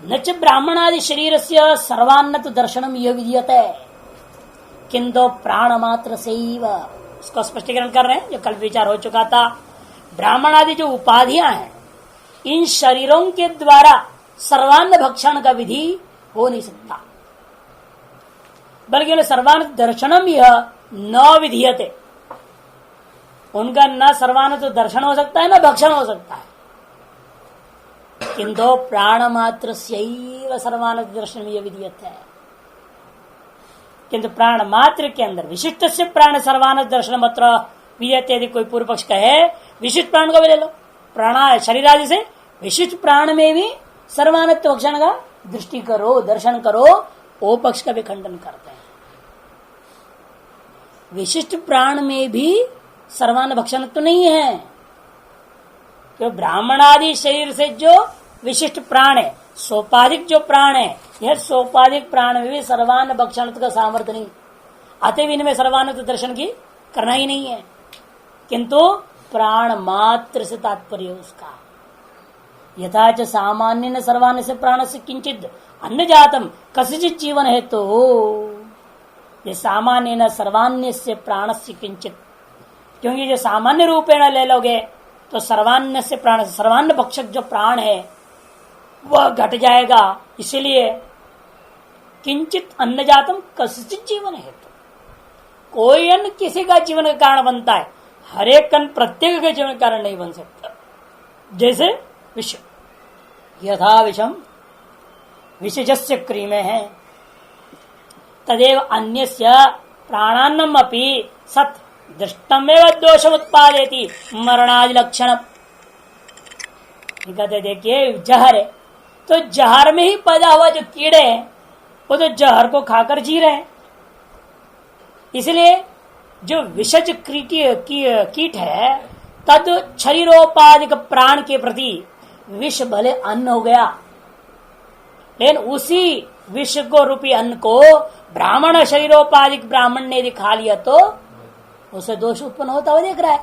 न च ब्राह्मणादि शरीर से सर्वान्नत दर्शनम यह विधीयते किंतु प्राण मात्र से इसको स्पष्टीकरण कर रहे हैं जो कल विचार हो चुका था। ब्राह्मण आदि जो उपाधियां हैं इन शरीरों के द्वारा सर्वान्न भक्षण का विधि हो नहीं सकता, बल्कि सर्वान्न दर्शनम यह न विधीयते, उनका न सर्वान्न तो दर्शन हो सकता है न भक्षण हो सकता है, किंतु प्राण मात्र से सर्वान्न दर्शन यह विधीयते है। किंतु प्राण मात्र के अंदर विशिष्ट से प्राण सर्वान दर्शन मात्र विधीयते। यदि कोई पूर्व पक्ष कहे विशिष्ट प्राण को भी ले लो, प्राण शरीर आदि से विशिष्ट प्राण में भी सर्वानत्व भक्षण का दृष्टि करो, दर्शन करो, वो पक्ष का भी खंडन करते हैं। विशिष्ट प्राण में भी सर्वान भक्षण तो नहीं है, तो ब्राह्मण आदि शरीर से जो विशिष्ट प्राण है, सोपाधिक जो प्राण है, यह सोपाधिक प्राण में भी सर्वान्न भक्षण का सामर्थ्य नहीं, अतः इनमें सर्वान्न दर्शन की करना ही नहीं है, किंतु प्राण मात्र से तात्पर्य उसका। यथा च सामान्य न सर्वान्न से प्राण से किंचित अन्य जातम कसिचित जीवन है, तो ये सामान्य न सर्वान्य से प्राण से किंचित, क्योंकि जो सामान्य रूपेण ले लोगे तो सर्वान्य से प्राण, सर्वान्न भक्षक जो प्राण है वह घट जाएगा, इसलिए किंचित अन्न जातम कसिचित जीवन है, तो कोई अन्न किसी का जीवन का कारण बनता है, हर एक अन्न प्रत्येक का जीवन का कारण नहीं बन सकता। जैसे विष, यथा विषम विषजस्य क्रीमे है तदेव अन्यस्य प्राणान्नम अपि सत् दृष्टमेव दोषम उत्पादयति मरणादि लक्षण। कहते देखिए जहर है, तो जहर में ही पैदा हुआ जो कीड़े हैं वो तो जहर को खाकर जी रहे हैं, इसलिए जो विषज कीट है तद शरीरोपाधिक प्राण के प्रति विष भले अन्न हो गया, लेकिन उसी विष को रूपी अन्न को ब्राह्मण शरीरोपाधिक ब्राह्मण ने खा लिया तो उसे दोष उत्पन्न होता हुआ देख रहा है।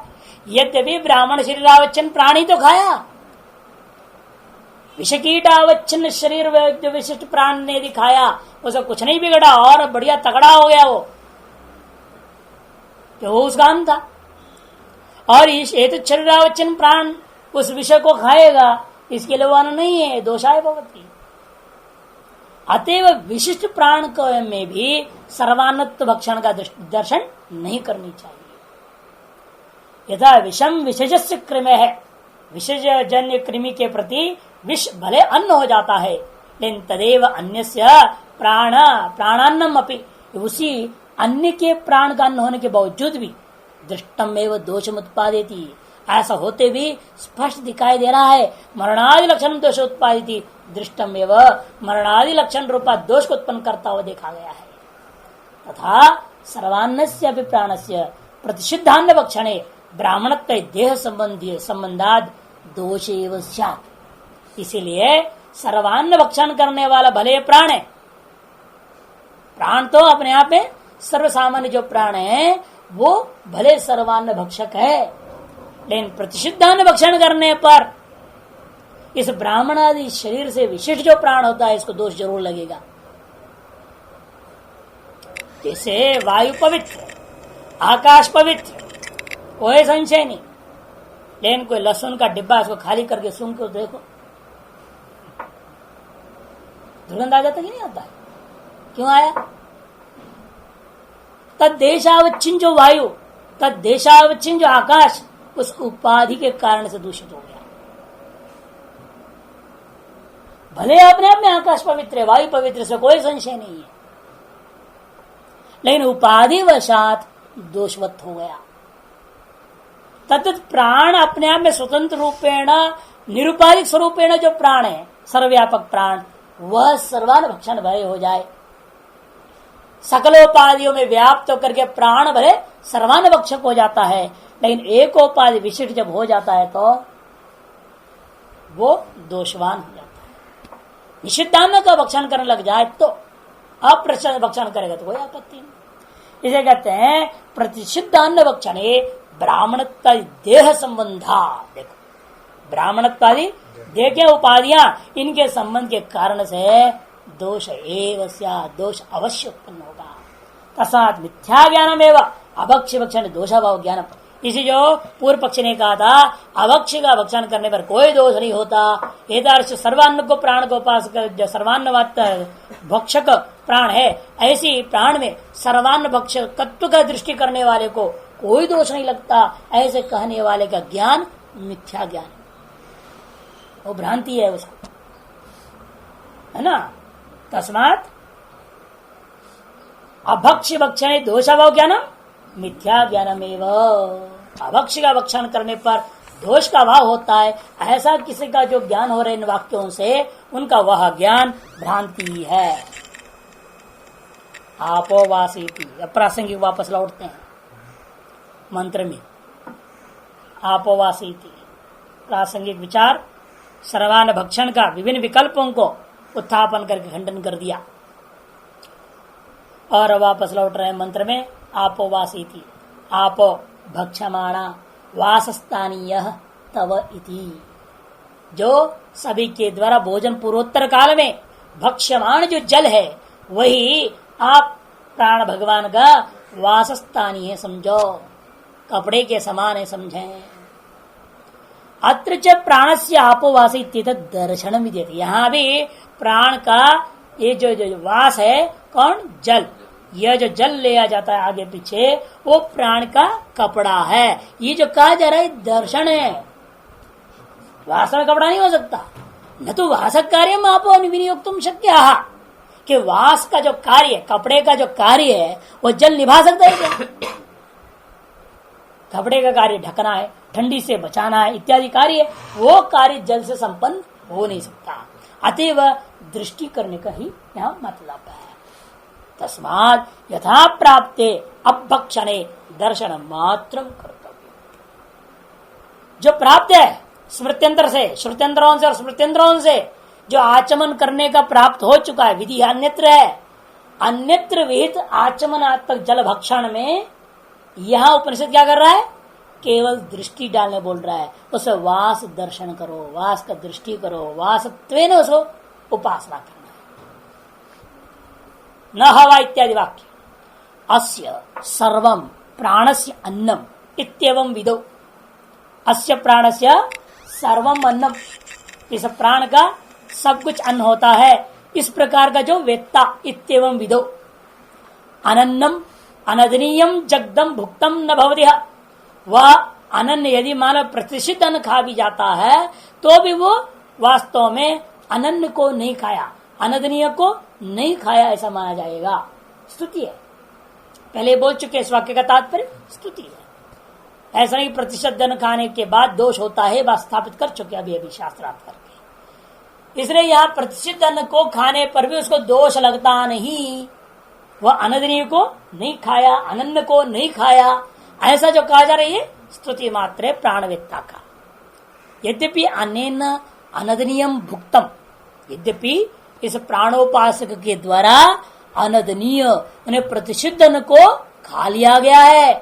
यद्यपि ब्राह्मण शरीरावच्छन प्राणी तो खाया, विषकीटावच्छिन्न शरीर जो विशिष्ट प्राण ने दिखाया उसे कुछ नहीं बिगड़ा और बढ़िया तगड़ा हो गया वो, तो वो उसका अंत था। और इस शरीरावच्छिन्न प्राण उस विषय को खाएगा, इसके लिए वो नहीं है, दोषाय भवति। अतएव विशिष्ट प्राण में भी सर्वान्नत्व भक्षण का दर्शन नहीं करनी चाहिए। यथा विषम विशेषस्य कृमे है, विशेष जन्य कृमि के प्रति विष भले अन्न हो जाता है, लेकिन तदेव अन्यस्य प्राणान्नम अपि, उसी अन्य के प्राण का अन्न होने के बावजूद भी दृष्टम एवं दोषम उत्पादेति, ऐसा होते भी स्पष्ट दिखाई दे रहा है मरणादि लक्षण दोष उत्पादित, दृष्टम एवं मरणादि लक्षण रूपा दोष को उत्पन्न करता हुआ देखा गया है। तथा सर्वान्नस्य अपि प्राणस्य प्रतिषिद्धान्न भक्षणे ब्राह्मणत्व देह संबंधाद दोष एवं स्यात्। इसीलिए सर्वान्न भक्षण करने वाला भले प्राण है, प्राण तो अपने आप में सर्वसामान्य जो प्राण है वो भले सर्वान्न भक्षक है, लेकिन प्रतिषिद्धान्न भक्षण करने पर इस ब्राह्मण आदि शरीर से विशिष्ट जो प्राण होता है इसको दोष जरूर लगेगा। जैसे वायु पवित्र, आकाश पवित्र, कोई संशय नहीं, लेकिन कोई लहसुन का डिब्बा इसको खाली करके सूंघ कर देखो, दुर्गंध आ जाता कि नहीं आता? क्यों आया? तद्देशावच्छिन्न जो वायु, तद्देशावच्छिन्न जो आकाश उस उपाधि के कारण से दूषित हो गया। भले अपने आप में आकाश पवित्र है, वायु पवित्र, से कोई संशय नहीं है, लेकिन उपाधि वशात दोषवत हो गया। तत्त प्राण अपने आप में स्वतंत्र रूपेण निरुपाधिक स्वरूपेण जो प्राण है, सर्वव्यापक प्राण, वह सर्वान भक्षण भय हो जाए, सकलोपाधियों में व्याप्त होकर के प्राण भले सर्वान भक्षक हो जाता है, लेकिन एकोपाधि विशिष्ट जब हो जाता है तो वो दोषवान हो जाता है। निषिद्धान्न का भक्षण करने लग जाए तो अप्रतिषिद्ध भक्षण करेगा तो कोई आपत्ति नहीं। इसे कहते हैं प्रतिषिद्धान्न भक्षणे ब्राह्मणत्व देह संबंधा। देखो ब्राह्मणत्वादि देखे उपाधियां इनके संबंध के कारण से दोष दोष अवश्य उत्पन्न होगा। तस्मात् मिथ्या ज्ञानम एवं अभक्ष्य भक्षण दोषाभाव ज्ञानम। इसी जो पूर्व पक्ष ने कहा था अभक्ष्य का भक्षण करने पर कोई दोष नहीं होता, एदार्श सर्वान्न को प्राण को उपास कर जो सर्वान्न भक्षक प्राण है, ऐसी प्राण में सर्वान्न भक्षकत्व का दृष्टि करने वाले को कोई दोष नहीं लगता, ऐसे कहने वाले का ज्ञान मिथ्या ज्ञान, वो भ्रांति है उसको, है ना। तस्मात् अभक्ष्य भक्षण दोषाभाव ज्ञानम मिथ्या ज्ञानमेव। अभक्ष्य का भक्षण करने पर दोष का भाव होता है, ऐसा किसी का जो ज्ञान हो रहे इन वाक्यों से उनका वह ज्ञान भ्रांति है। आपोवासीति, प्रासंगिक वापस लौटते हैं मंत्र में। आपोवासीति प्रासंगिक विचार सर्वान भक्षण का विभिन्न विकल्पों को उत्थापन करके खंडन कर दिया और वापस लौट रहे मंत्र में। आपोवासीति, आपो भक्षमाणा वासस्थानीय तव इति, जो सभी के द्वारा भोजन पूर्वोत्तर काल में भक्ष्यमाण जो जल है वही आप प्राण भगवान का वासस्थानीय समझो, कपड़े के समान है समझें। अत्र च प्राणस्य आपोवासी दर्शनम विद्यते, यहाँ भी प्राण का ये जो वास है कौन, जल, यह जो जल लिया जाता है आगे पीछे वो प्राण का कपड़ा है। ये जो कहा जा रहा है दर्शन है, वास में कपड़ा नहीं हो सकता। न तो वासक कार्य में आपो विनियोग तुम शक्य, कि वास का जो कार्य, कपड़े का जो कार्य है वो जल निभा सकता है क्या? कपड़े का कार्य ढकना है, ठंडी से बचाना है इत्यादि कार्य, वो कार्य जल से संपन्न हो नहीं सकता। अतएव दृष्टि करने का ही यहाँ मतलब है। तस्मात् यथा प्राप्ते अभक्षणे दर्शन मात्रम कर्तव्य, जो प्राप्त है स्मृत्यंतर से, श्रुत्यंतरों से और स्मृत्यंतरों से जो आचमन करने का प्राप्त हो चुका है, विधि अन्यत्र है, अन्यत्र विहित आचमनात्मक जल भक्षण में यहां उपनिषद क्या कर रहा है, केवल दृष्टि डालने बोल रहा है। उसे वास दर्शन करो, वास का दृष्टि करो, वासत्वेन उसको उपासना करना है, न हवा इत्यादि वाक्य। अस्य सर्वम प्राणस्य अन्नम इत्येवं विदो, अस्य प्राणस्य सर्वम अन्नम, इस प्राण का सब कुछ अन्न होता है, इस प्रकार का जो वेत्ता इत्येवं विदो। अनन्नम अनदनीयम जगदम भुक्तम न भवति, वह अनन्य यदि मानव प्रतिष्ठित अन्न खा भी जाता है तो भी वो वास्तव में अनन्य को नहीं खाया, अनदनीय को नहीं खाया ऐसा माना जाएगा। स्तुति है, पहले बोल चुके इस वाक्य का तात्पर्य स्तुति है। ऐसा नहीं प्रतिशत अन्न खाने के बाद दोष होता है, बात स्थापित कर चुके अभी शास्त्रार्थ करके। इसलिए यहाँ प्रतिष्ठित अन्न को खाने पर भी उसको दोष लगता नहीं, वह अनदनीय को नहीं खाया, अनन्य को नहीं खाया, ऐसा जो कहा जा रही है स्तुति मात्र है प्राणवेत्ता का। यद्यपि अनेन अनदनीयम भुक्तम, यद्यपि इस प्राणोपासक के द्वारा अनदनीय उन्हें प्रतिषिद्ध अन्न को खा लिया गया है,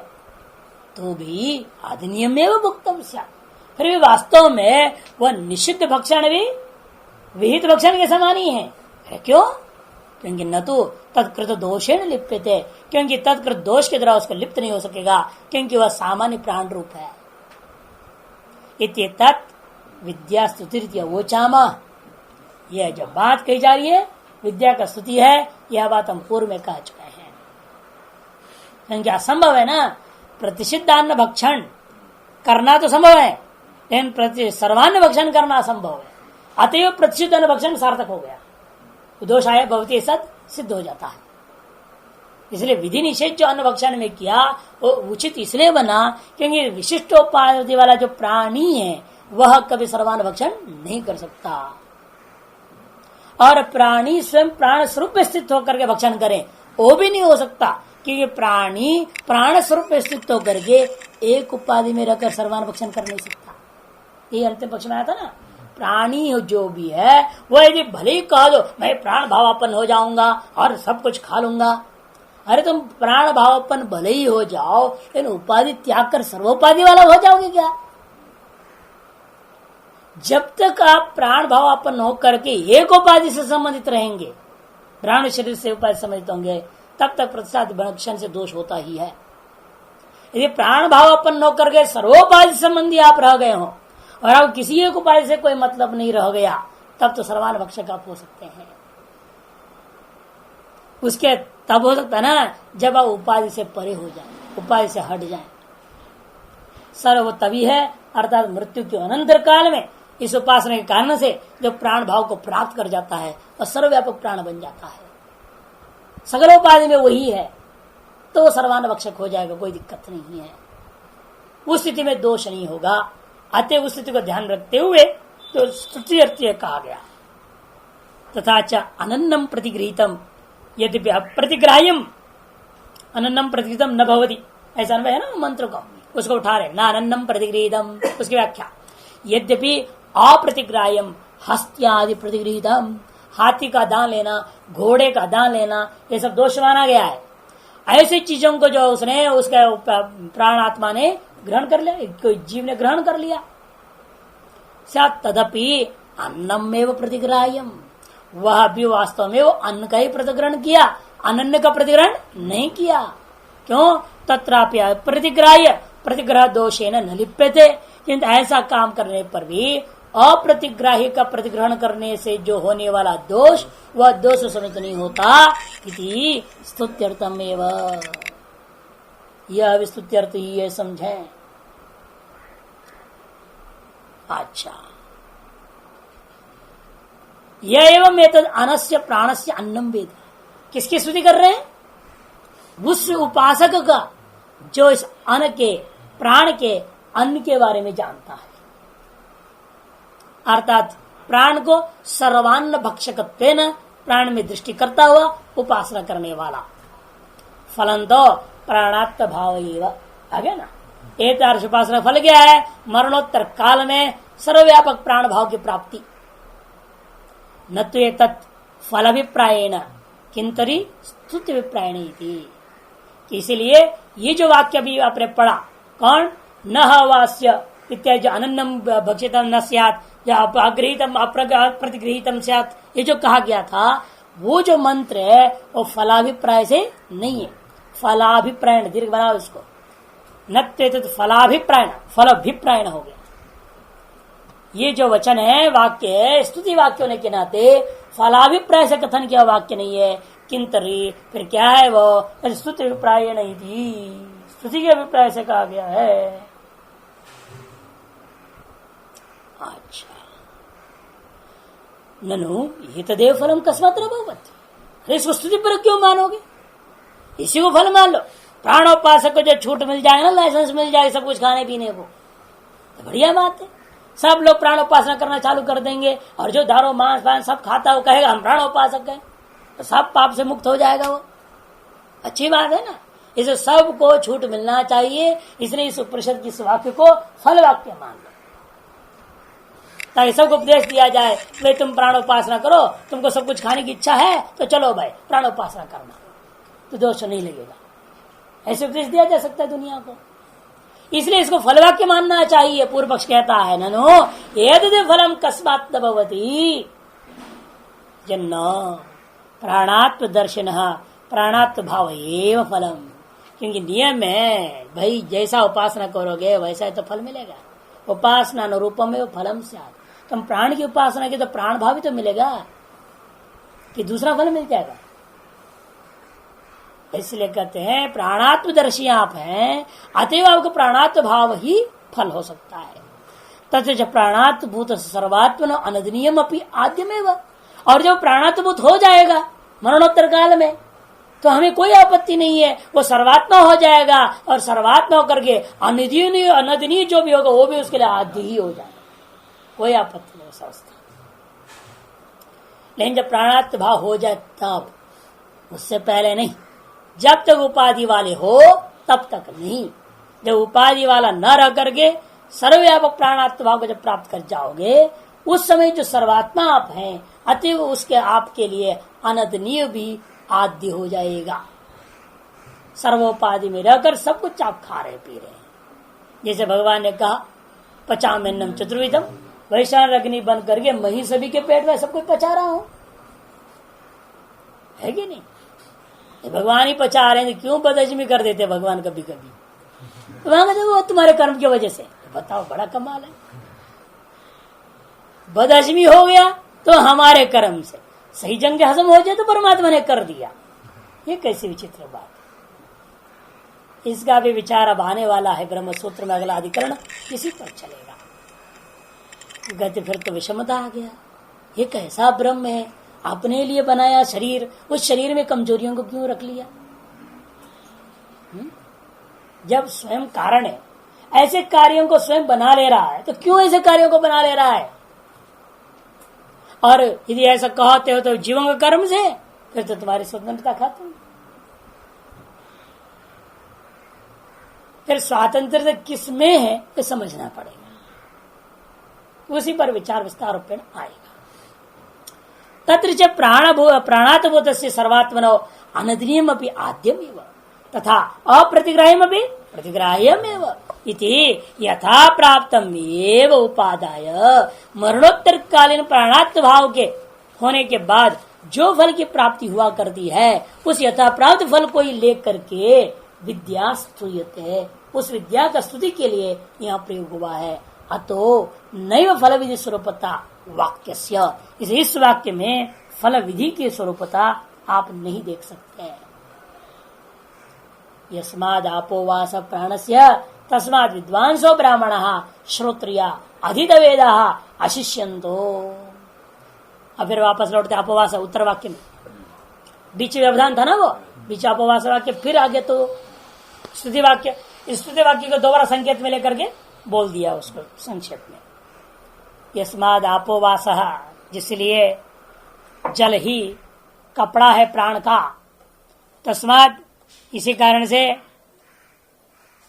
तो भी अधिनियम में भुक्तम स्यात्, फिर भी वास्तव में वह निषिद्ध भक्षण भी विहित भक्षण के समान ही है। क्यों? क्योंकि न तो तत्कृत दोषेण लिप्यते, क्योंकि तत्कृत दोष के द्वारा उसको लिप्त नहीं हो सकेगा, क्योंकि वह सामान्य प्राण रूप है। इत्येतत् विद्या स्तुति वोचामा, यह जो बात कही जा रही है विद्या का स्तुति है, यह बात हम पूर्व में कह चुके हैं। क्योंकि असंभव है ना, प्रतिषिद्धान्न भक्षण करना तो संभव है, लेकिन सर्वान्न भक्षण करना असंभव है। अतएव प्रतिषिद्धान्न भक्षण सार्थक हो गया, दोष आया भवती सद सिद्ध हो जाता है। इसलिए विधि निषेध जो अन्न भक्षण में किया वो उचित इसलिए बना क्योंकि विशिष्टोपाधि वाला जो प्राणी है वह कभी सर्वान्न भक्षण नहीं कर सकता, और प्राणी स्वयं प्राण स्वरूप में स्थित होकर के भक्षण करे वो भी नहीं हो सकता, क्योंकि प्राणी प्राण स्वरूप में स्थित होकर के एक उपाधि में रहकर सर्वान्न भक्षण कर नहीं सकता। ये अंतिम पक्ष में आया था ना, प्राणी जो भी है वो यदि भले ही कह दो मैं प्राण भावापन्न हो जाऊंगा और सब कुछ खा लूंगा, अरे तुम प्राण भावापन्न भले ही हो जाओ लेकिन उपाधि त्याग कर सर्वोपाधि वाला हो जाओगे क्या? जब तक आप प्राण भाव अपन होकर के एक उपाधि से संबंधित रहेंगे, प्राण शरीर से उपाधि संबंधित होंगे, तब तक प्रतिसाद विलक्षण से दोष होता ही है। यदि प्राण भाव अपन होकर के सर्वोपाधि संबंधी आप रह गए हो और आप किसी एक उपाधि से कोई मतलब नहीं रह गया, तब तो सर्वान भक्षक आप हो सकते हैं। उसके तब हो सकता है ना जब आप उपाधि से परे हो जाए, उपाधि से हट जाए। सर्व तभी है अर्थात मृत्यु के अनंतर काल में इस उपासना के कारण से जो प्राण भाव को प्राप्त कर जाता है और सर्वव्यापक प्राण बन जाता है, सगलोपाधि में वही है, तो सर्वान भक्षक हो जाएगा, कोई दिक्कत नहीं है। उस स्थिति में दोष नहीं होगा। अतः उस स्थिति को ध्यान रखते हुए तो स्तुति अर्थ कहा गया। तथा च अनन्नम प्रतिगृहीतम यद्यपि अप्रतिग्राह्यम अनन्नम प्रतिगृहीतम न भवति, ऐसा है ना मंत्र को, उसको उठा रहे ना अनन्नम प्रतिगृहीतम। उसकी व्याख्या यद्यपि अप्रतिग्राह्यम हस्त्यादि प्रतिगृहीतम, हाथी का दान लेना, घोड़े का दान लेना, ये सब दोष माना गया है। ऐसी चीजों को जो उसने उसका प्राण आत्मा ने ग्रहण कर लिया, कोई जीव ने ग्रहण कर लिया, तदपि अन्नम एवं प्रतिग्राह्यम, वह भी वास्तव में वो अन्न का ही प्रतिग्रहण किया, अनन्य का प्रतिग्रहण नहीं किया। क्यों? तत्राप्य प्रतिग्राह्य प्रतिग्रह दोषेन न लिप्यते, किंतु ऐसा काम करने पर भी अप्रतिग्राही का प्रतिग्रहण करने से जो होने वाला दोष, वह दोष समित नहीं होता। इति स्तुत्यर्थम एवं, यह भी स्तुत्यर्थ ही है, समझे। अच्छा, यह एवं एतद अनस्य प्राणस्य अन्नम वेद, किसकी स्तुति कर रहे हैं? उस उपासक का जो इस अन्न के, प्राण के, अन्न के बारे में जानता है, अर्थात प्राण को सर्वान्न भक्षकत्वेन प्राण में दृष्टि करता हुआ उपासना करने वाला। फलन तो प्राणात्म भाव आगे ना, एक उपासना फल क्या है? मरणोत्तर काल में सर्वव्यापक प्राण भाव की प्राप्ति। न तो ये तत् फल अभिप्रायण किंतरी स्तुति अभिप्रायण, इसीलिए ये जो वाक्य भी आपने पढ़ा, कौन? न वास्य इत्यादि अनन्नम भक्षितम न स्यात्, अग्रहीतम अप्रतिगृहीतम स्यात्, ये जो कहा गया था, वो जो मंत्र है वो फलाभिप्राय से नहीं है। फलाभिप्रायण दीर्घ बनाओ इसको, न फलाभिप्रायण, फलाभिप्रायण हो गया। ये जो वचन है, वाक्य है, स्तुति वाक्य होने के नाते फलाभिप्राय से कथन किया वाक्य नहीं है। किंतरी फिर क्या है वो? स्तुति अभिप्राय नहीं थी, स्तुति के अभिप्राय से कहा गया है। अच्छा, ननु ये तदेव फलम कस्मात् न भवति, अरे इसको स्तुति पर क्यों मानोगे? इसी को फल मान लो। प्राणोपासक को जो छूट मिल जाए ना, लाइसेंस मिल जाए सब कुछ खाने पीने को, तो बढ़िया बात है। सब लोग प्राणोपासना करना चालू कर देंगे और जो दारू मांस पान सब खाता वो कहेगा हम प्राणोपासक हैं, तो सब पाप से मुक्त हो जाएगा वो। अच्छी बात है ना। इसे सबको छूट मिलना चाहिए, इसलिए इस उपनिषद की इस वाक्य को फल वाक्य मान लो, ताकि सबको उपदेश दिया जाए भाई तुम प्राणोपासना करो, तुमको सब कुछ खाने की इच्छा है तो चलो भाई प्राणोपासना करना, तो दोष नहीं लगेगा। ऐसे उपदेश दिया जा सकता है दुनिया को, इसलिए इसको फलवाक्य मानना चाहिए। पूर्व पक्ष कहता है ननु एतद् फलम कस्मात् न भवति, जन्न प्राणात्म दर्शन प्राणात्म भाव एव फलम, क्योंकि नियम है भाई जैसा उपासना करोगे वैसा ही तो फल मिलेगा। उपासना अनुरूपम में फलम से, तुम प्राण की उपासना की तो प्राण भाव ही तो मिलेगा कि दूसरा फल मिल जाएगा। इसलिए कहते हैं प्राणात्मदर्शी आप हैं, अतएव आपको प्राणात्म भाव ही फल हो सकता है। तथा प्राणात्म भूत सर्वात्मन अनदनीयम अपनी आद्यमेव, और जब प्राणात्म भूत हो जाएगा मरणोत्तर काल में तो हमें कोई आपत्ति नहीं है, वो सर्वात्मा हो जाएगा और सर्वात्मा होकर के अनदनीय जो भी होगा वो भी उसके लिए आद्य ही हो जाएगा, कोई आपत्ति नहीं समझता। लेकिन जब प्राणात्म भाव हो जाए तब, उससे पहले नहीं। जब तक उपाधि वाले हो तब तक नहीं। जब उपाधि वाला न रह करके सर्वव्यापक प्राणात्म भाव को जब प्राप्त कर जाओगे, उस समय जो सर्वात्मा आप हैं अतएव उसके आपके लिए अनदनीय भी आद्य हो जाएगा। सर्वोपाधि में रहकर सब कुछ आप खा रहे पी रहे हैं। जैसे भगवान ने कहा पचाम्यन्नम चतुर्विधम, वैशाल अग्नि बन करके मैं ही सभी के पेट में सबको पचा रहा हूं, है कि नहीं? ये भगवान ही पचा रहे हैं, क्यों बदहजमी कर देते भगवान कभी कभी? भगवान कहते वो तुम्हारे कर्म की वजह से। बताओ, बड़ा कमाल है। बदहजमी हो गया तो हमारे कर्म से, सही जंग हजम हो जाए तो परमात्मा ने कर दिया। ये कैसी विचित्र बात। इसका भी विचार अब आने वाला है ब्रह्म सूत्र में, अगला अधिकरण इसी पर चलेगा। गति फिर तो विषमता आ गया। ये कैसा ब्रह्म है, अपने लिए बनाया शरीर, उस शरीर में कमजोरियों को क्यों रख लिया? जब स्वयं कारण है, ऐसे कार्यों को स्वयं बना ले रहा है तो क्यों ऐसे कार्यों को बना ले रहा है? और यदि ऐसा कहते हो तो जीवों के कर्म से, फिर तो तुम्हारी स्वतंत्रता खत्म। फिर स्वातंत्रता किस में है ये समझना पड़ेगा। उसी पर विचार विस्तार रूपेण आएगा। तत्र च प्राणात्भूत सर्वात्मनो अनदनीयम अपि आद्यम तथा अप्रतिग्राह्यम अपि प्रतिग्राह्यमेव इति यथा प्राप्तम एव उपादाय मरणोत्तर कालीन प्राणात्म भाव के होने के बाद जो फल की प्राप्ति हुआ करती है, उस यथा प्राप्त फल को ही लेकर के विद्या स्तूयते, उस विद्या का स्तुति के लिए यहाँ प्रयोग हुआ है। अतो नैव फल विधि स्वरूपता वाक्यस्य, इस वाक्य में फल विधि की स्वरूपता आप नहीं देख सकते। यस्माद् आपोवास प्राणस्य तस्माद् विद्वांसो ब्राह्मणः श्रोत्रिया अधित वेदाः अशिष्यन्तो। अब फिर वापस लौटते आपोवास उत्तर वाक्य में, बीच व्यवधान था ना वो, बीच आपोवास वाक्य, फिर आगे तो स्तुति वाक्य। इस स्तुति वाक्य को दोबारा संकेत में लेकर के बोल दिया उसको संक्षेप में। यस्माद् आपोवासः, जिसलिए जल ही कपड़ा है प्राण का, तस्मात्, इसी कारण से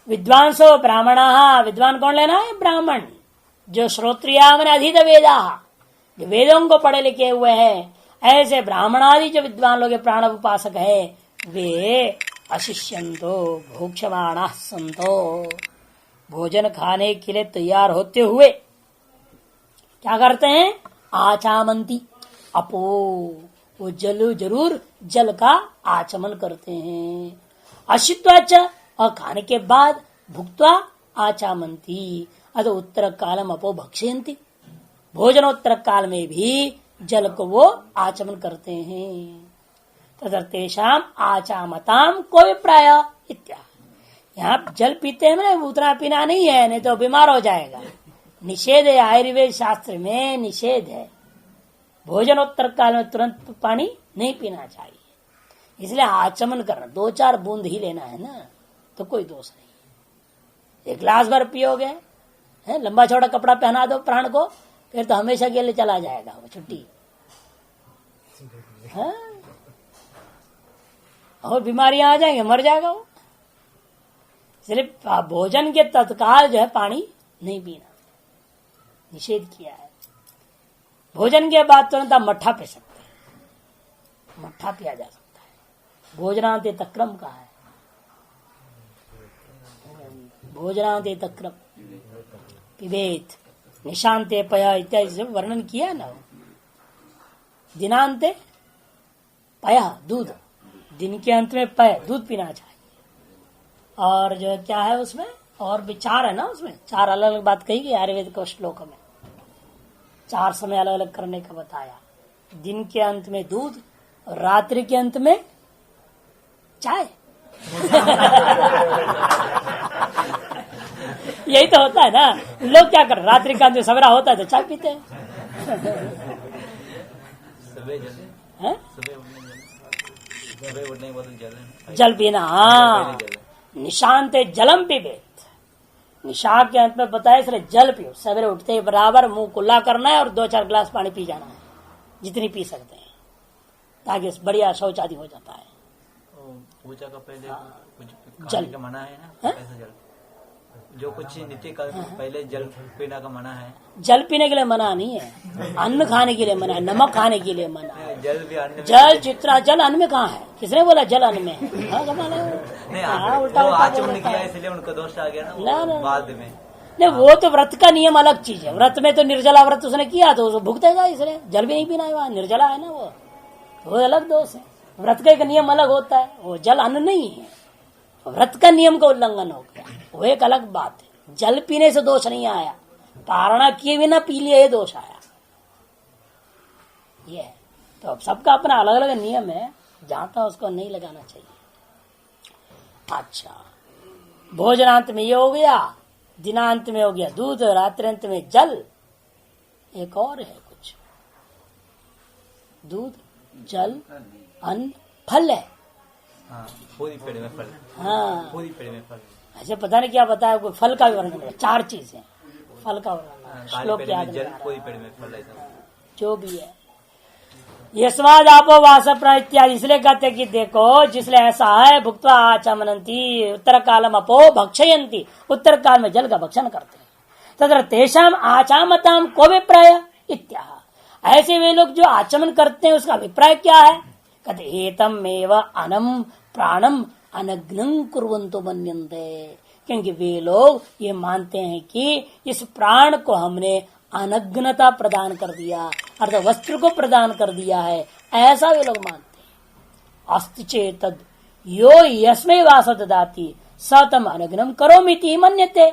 विद्वांसो ब्राह्मणः, विद्वान कौन लेना है? ब्राह्मण, जो श्रोत्रिया मन अधित वेदा, जो वेदों को पढ़े लिखे हुए हैं, ऐसे ब्राह्मणादि जो विद्वान लोग प्राण उपासक है, वे अशिष्यंतो भोक्षमाणः संतो, भोजन खाने के लिए तैयार होते हुए क्या करते हैं? आचामंती अपो, वो जरूर जल का आचमन करते हैं। अशित्वाच, और खाने के बाद भुक्त्वा आचामंती, अतो उत्तर कालम अपो भक्षयंती, भोजनोत्तर काल में भी जल को वो आचमन करते हैं। तदर्थेषाम आचामताम कोई प्राय इत्या, यहाँ जल पीते हैं ना, उतना पीना नहीं है, नहीं तो बीमार हो जाएगा। निषेध है, आयुर्वेद शास्त्र में निषेध है, भोजनोत्तर काल में तुरंत पानी नहीं पीना चाहिए। इसलिए आचमन करना, 2-4 बूंद ही लेना है ना, तो कोई दोष नहीं। एक गिलास भर पियोगे, है लंबा चौड़ा कपड़ा पहना दो प्राण को, फिर तो हमेशा के लिए चला जाएगा वो छुट्टी, है? और बीमारियां आ जाएंगे, मर जाएगा वो। इसलिए भोजन के तत्काल जो है पानी नहीं पीना, निषेध किया है। भोजन के बाद तुरंत आप मट्ठा पी सकते हैं, मट्ठा पिया जा सकता है। भोजनांते तक्रम का है, भोजनांते तक्रम पिबेत निशांते पय इत्यादि से वर्णन किया ना। दिनांते पय दूध, दिन के अंत में पय दूध पीना चाहिए। और जो क्या है उसमें और विचार है ना, उसमें 4 अलग अलग बात कही गई आयुर्वेद के श्लोक में, 4 समय अलग अलग करने का बताया। दिन के अंत में दूध और रात्रि के अंत में चाय। यही तो होता है ना, लोग क्या कर, रात्रि का अंत में सवेरा होता है तो चाय पीते हैं। जल पीना, हाँ, निशांत जलम पीबेत, निशा के अंत में बताया इसलिए जल पियो। सवेरे उठते ही बराबर मुंह कुल्ला करना है और 2-4 गिलास पानी पी जाना है, जितनी पी सकते हैं, ताकि बढ़िया शौच आदि हो जाता है। पूजा का पहले कुछ जल का मना है ना, ऐसा जल जो कुछ नित्य का पहले जल पीना का मना है। जल पीने के लिए मना नहीं है, अन्न खाने के लिए मना है, नमक खाने के लिए मना है। जल भी अन्न, जल जितना जल अन्न में कहाँ है? किसने बोला जल अन्न में है? नहीं, उल्टा आचमन किया इसलिए उनको दोष आ गया ना बाद में। नहीं, वो तो व्रत का नियम अलग चीज है। व्रत में तो निर्जला व्रत उसने किया तो उसको भुगतेगा, इसलिए जल भी नहीं पीना है, वहां निर्जला है ना, वो अलग दोष है। व्रत का एक नियम अलग होता है, वो जल अन्न नहीं है, व्रत का नियम का उल्लंघन हो गया, वो एक अलग बात है। जल पीने से दोष नहीं आया, पारणा किए बिना पी लिए दोष आया। ये तो अब सबका अपना अलग अलग नियम है, जहां तक उसको नहीं लगाना चाहिए। अच्छा, भोजनांत में ये हो गया, दिनांत में हो गया दूध, रात्रिंत में जल। एक और है कुछ, दूध, जल, अन्न, फल है। हाँ, पूरी पेड़ में फल। हाँ, पूरी पेड़ में फल। ऐसे पता नहीं क्या बताया, कोई फल का वर्णन है, 4 चीजें फल का वर्णन, काले श्लोक पेड़ याद में नहीं जल, आ रहा। पूरी पेड़ में फल, ऐसा। जो भी है, यस्माद आपो वास इत्यादि इसलिए कहते कि देखो, जिसलिए ऐसा है भुक्त्वा आचमनंती उत्तर कालम अपो भक्षयंती, उत्तर काल में जल का भक्षण करते हैं। तथा तेषाम आचामताम को अभिप्राय इत्याह, ऐसे वे लोग जो आचमन करते हैं उसका अभिप्राय क्या है? कहते एतम एव अनम प्राणम अनग्नं कुर्वन्तो मन्यन्ते, क्योंकि वे लोग ये मानते हैं कि इस प्राण को हमने अनग्नता प्रदान कर दिया, अर्थात वस्त्र को प्रदान कर दिया है, ऐसा वे लोग मानते हैं। अस्ति चेतद यो यस्मै वास ददाति स तम अनग्नम करोमिति मन्यते,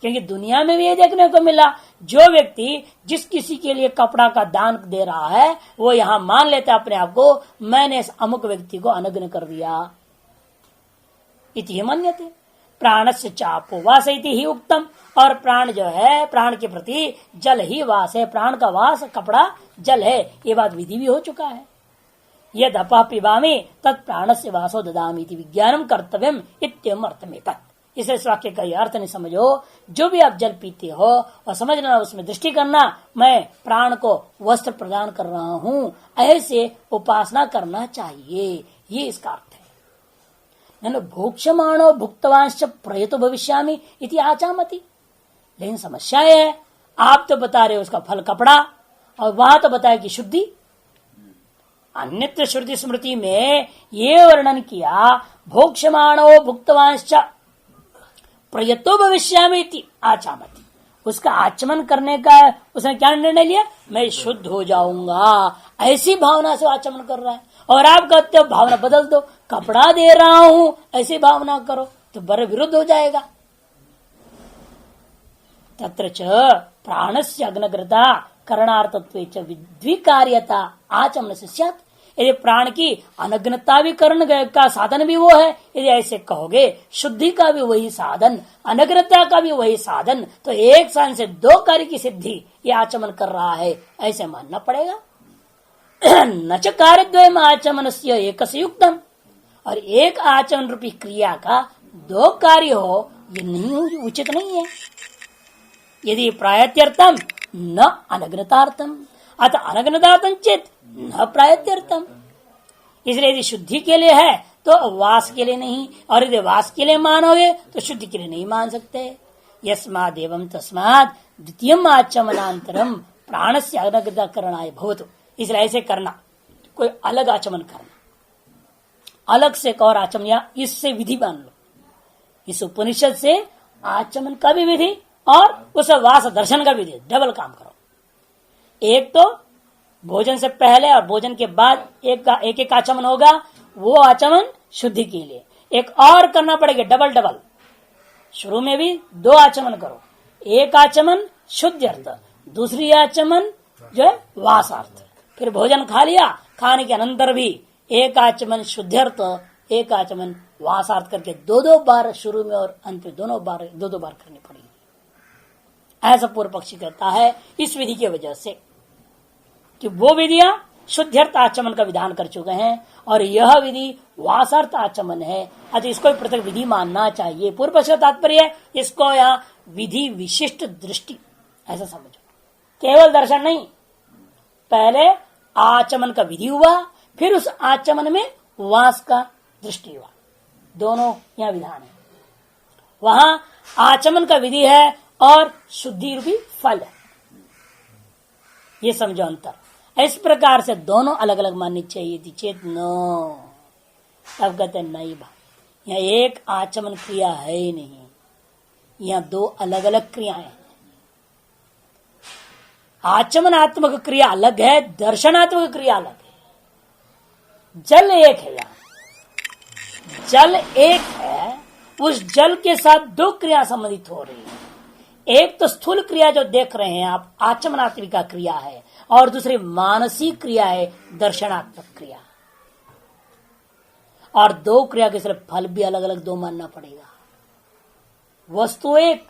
क्योंकि दुनिया में भी ये देखने को मिला, जो व्यक्ति जिस किसी के लिए कपड़ा का दान दे रहा है वो यहाँ मान लेता है अपने आप को, मैंने इस अमुक व्यक्ति को अनग्न कर दिया, इति मन्यते। प्राणस्य चापो वास इति ही उत्तम, और प्राण जो है, प्राण के प्रति जल ही वास है, प्राण का वास कपड़ा जल है, ये बात विधि भी हो चुका है। यद अपा पिबामी तत् प्राणस्य वासो ददामी इति विज्ञानम कर्तव्यम इत्यम अर्थमेतत्। इस वाक्य का अर्थ नहीं समझो, जो भी आप जल पीते हो और समझना, उसमें दृष्टि करना, मैं प्राण को वस्त्र प्रदान कर रहा हूँ, ऐसे उपासना करना चाहिए, ये इसका अर्थ है। भोक्षमाणो भुक्तवांश्च प्रयतो भविष्यामि इति आचामति। लेकिन समस्या है, आप तो बता रहे हो उसका फल कपड़ा, और वहां तो बताया कि शुद्धि। अन्यत्र श्रुति स्मृति में ये वर्णन किया, भोक्षमाणो भुक्तवांश्च प्रयतो भविष्यामि इति आचामति। उसका आचमन करने का उसने क्या निर्णय लिया? मैं शुद्ध हो जाऊंगा, ऐसी भावना से आचमन कर रहा है। और आप कहते हो भावना बदल दो, कपड़ा दे रहा हूं ऐसी भावना करो, तो बड़े विरुद्ध हो जाएगा। तत्र च प्राणस्य अग्नग्रता करणार्थत्वे च विद्विकार्यता आचमन से स्यात्। यदि प्राण की अनग्नता भी करण का साधन भी वो है, यदि ऐसे कहोगे शुद्धि का भी वही साधन, अनग्नता का भी वही साधन, तो एक साधन से 2 कार्य की सिद्धि ये आचमन कर रहा है, ऐसे मानना पड़ेगा। न च कार्यद्वयम् आचमनस्य एकस्य युक्तम्, और एक आचमन रूपी क्रिया का 2 कार्य हो, ये नहीं, उचित नहीं है। यदि प्रायत्यर्थम न अनग्नतार्थम, अतः अनग्नतार्थम चेत न प्रायत्यर्थम। इसलिए यदि शुद्धि के लिए है तो वास के लिए नहीं, और यदि वास के लिए मानोगे तो शुद्धि के लिए नहीं मान सकते। यस्माद् एवं तस्माद् द्वितीयम् आचमनांतरम प्राणस्य अनग्नता करणाय भवतु। इसलिए ऐसे करना, कोई अलग आचमन करना, अलग से एक और आचमन, या इससे विधि मान लो, इस उपनिषद से आचमन का भी विधि और उस वास दर्शन का विधि, डबल काम करो। एक तो भोजन से पहले और भोजन के बाद एक आचमन होगा, वो आचमन शुद्धि के लिए। एक और करना पड़ेगा डबल डबल, शुरू में भी 2 आचमन करो, एक आचमन शुद्ध अर्थ, दूसरी आचमन जो है वासार्थ। फिर भोजन खा लिया, खाने के अनंतर भी एक आचमन शुद्धार्थ, एक आचमन वासार्थ करके 2-2 बार शुरू में और अंत में 2 बार करनी पड़ेगी। ऐसा पूर्व पक्षी कहता है इस विधि की वजह से कि वो विधियां शुद्धार्थ आचमन का विधान कर चुके हैं, और यह विधि वासार्थ आचमन है, अतः इसको पृथक विधि मानना चाहिए। पूर्व पक्ष का तात्पर्य है इसको यहाँ विधि विशिष्ट दृष्टि ऐसा समझो, केवल दर्शन नहीं। पहले आचमन का विधि हुआ, फिर उस आचमन में वास का दृष्टि हुआ, दोनों यहाँ विधान है। वहां आचमन का विधि है और शुद्धि रूपी फल है, ये समझो अंतर। इस प्रकार से दोनों अलग अलग माननी चाहिए थी, चेत नो। तब कहते नहीं भाई, यहाँ एक आचमन क्रिया है ही नहीं, यहाँ 2 अलग अलग क्रियाएं। आचमनात्मक क्रिया अलग है, दर्शनात्मक क्रिया अलग है। जल एक है, यहां जल एक है, उस जल के साथ दो क्रिया संबंधित हो रही है। एक तो स्थूल क्रिया जो देख रहे हैं आप, आचमनात्मिक क्रिया है, और दूसरी मानसिक क्रिया है, दर्शनात्मक क्रिया। और दो क्रिया के सिर्फ फल भी अलग अलग दो मानना पड़ेगा। वस्तु एक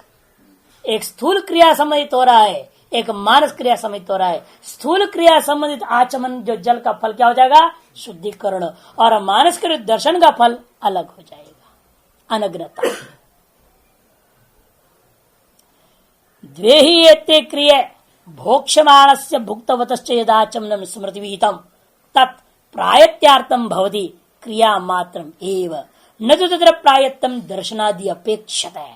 स्थूल क्रिया संबंधित हो रहा है, एक मानस क्रिया संबंधित हो रहा है। स्थूल क्रिया संबंधित आचमन जो जल का फल क्या हो जाएगा, शुद्धिकरण, और मानस क्रिया दर्शन का फल अलग हो जाएगा, अनग्नता। द्वे ही एते क्रिये भोक्ष्यमाणस्य भुक्तवतश्च यदाचमनं स्मृतिविहितं तत् प्रायत्यार्थं भवति क्रिया मात्रम एव न तो तत्र प्रायत्तम दर्शनादि अपेक्षते।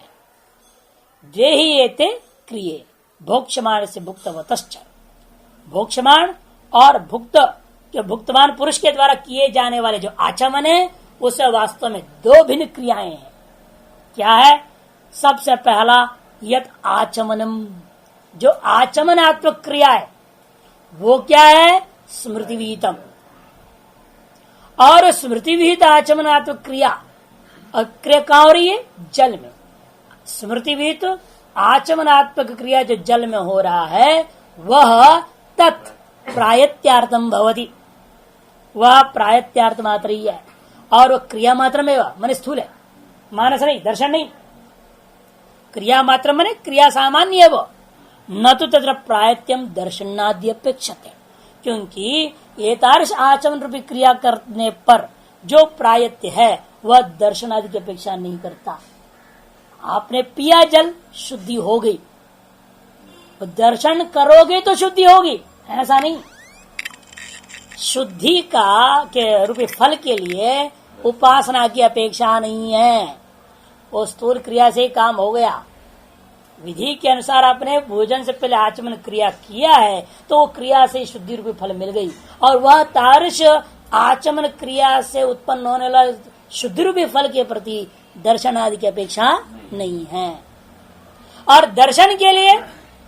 द्वे ही एते क्रिये भोक्ष्यमाण से भुक्तवतश्च, भोक्ष्यमाण और भुक्त, जो भुक्तमान पुरुष के द्वारा किए जाने वाले जो आचमन है, उसे वास्तव में दो भिन्न क्रियाएं हैं। क्या है? सबसे पहला यत आचमनम, जो आचमनात्मक क्रिया है वो क्या है, स्मृति विहितम। और स्मृति विहित आचमनात्मक क्रिया, और क्रिया कहां हो रही है, जल में। स्मृति विहित आचमनात्मक क्रिया जो जल में हो रहा है वह तत् प्रायत्यार्थम भवति, वह प्रायत्यार्थ मात्र ही है, और वह क्रिया मात्र में मन स्थूल है, मानस नहीं, दर्शन नहीं। क्रिया मात्र माने क्रिया सामान्य है वो, न तो तत्र प्रायत्यम दर्शनादि अपेक्षते, क्योंकि एतादृश आचमन रूपी क्रिया करने पर जो प्रायत्य है वह दर्शनादि की अपेक्षा नहीं करता। आपने पिया जल, शुद्धि हो गई, तो दर्शन करोगे तो शुद्धि होगी, ऐसा नहीं। शुद्धि का के रूपी फल के लिए उपासना की अपेक्षा नहीं है, वो स्थूल क्रिया से ही काम हो गया। विधि के अनुसार आपने भोजन से पहले आचमन क्रिया किया है तो वो क्रिया से शुद्धि रूपी फल मिल गई, और वह तारश आचमन क्रिया से उत्पन्न होने वाला शुद्धि रूपी फल के प्रति दर्शन आदि की अपेक्षा नहीं है। और दर्शन के लिए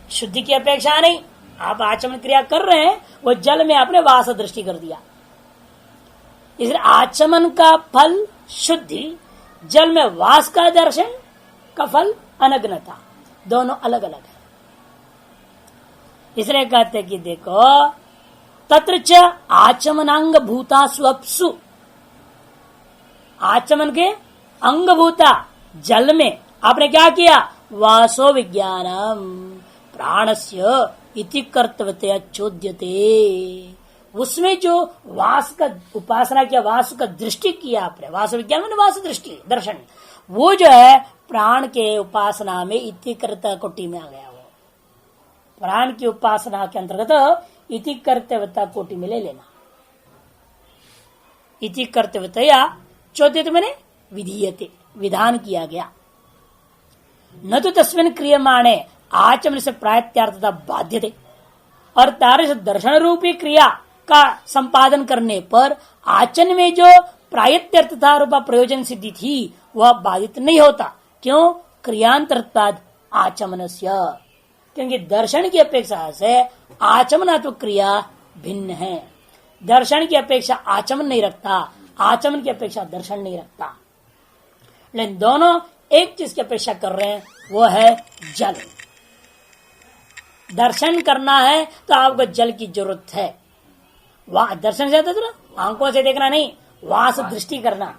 शुद्धि की अपेक्षा नहीं, आप आचमन क्रिया कर रहे हैं, वो जल में आपने वास दृष्टि कर दिया, इसलिए आचमन का फल शुद्धि, जल में वास का दर्शन का फल अनग्नता, दोनों अलग अलग है। इसलिए कहते कि देखो तत्र च आचमनांग भूता स्वप्सु, आचमन के अंग भूता जल में आपने क्या किया, वासो विज्ञानम प्राणस्य इति कर्तव्यतया चोद्यते, उसमें जो वास का उपासना किया, वास का दृष्टि किया आपने, वास विज्ञान में वास दृष्टि दर्शन, वो जो है प्राण के उपासना में इति कर्तव्य कोटि में आ गया। वो प्राण की उपासना के अंतर्गत इति कर्तव्यता कोटि में ले लेना। इति कर्तव्यतया चौद्यते मैंने विधीयते, विधान किया गया। न तो तस्मिन् क्रियमाणे आचमन से प्रायत्यार्थता बाध्यते, और तारस दर्शन रूपी क्रिया का संपादन करने पर आचमन में जो प्रायत्यार्थता रूपा प्रयोजन सिद्धि थी वह बाधित नहीं होता। क्यों? क्रियांतरत्वाद आचमनस्य, क्योंकि दर्शन की अपेक्षा से आचमनात्मक क्रिया भिन्न है। दर्शन की अपेक्षा आचमन नहीं रखता, आचमन की अपेक्षा दर्शन नहीं रखता, लेकिन दोनों एक चीज की अपेक्षा कर रहे हैं, वो है जल। दर्शन करना है तो आपको जल की जरूरत है। वहां दर्शन से तो ना आंखों से देखना नहीं, वास दृष्टि करना,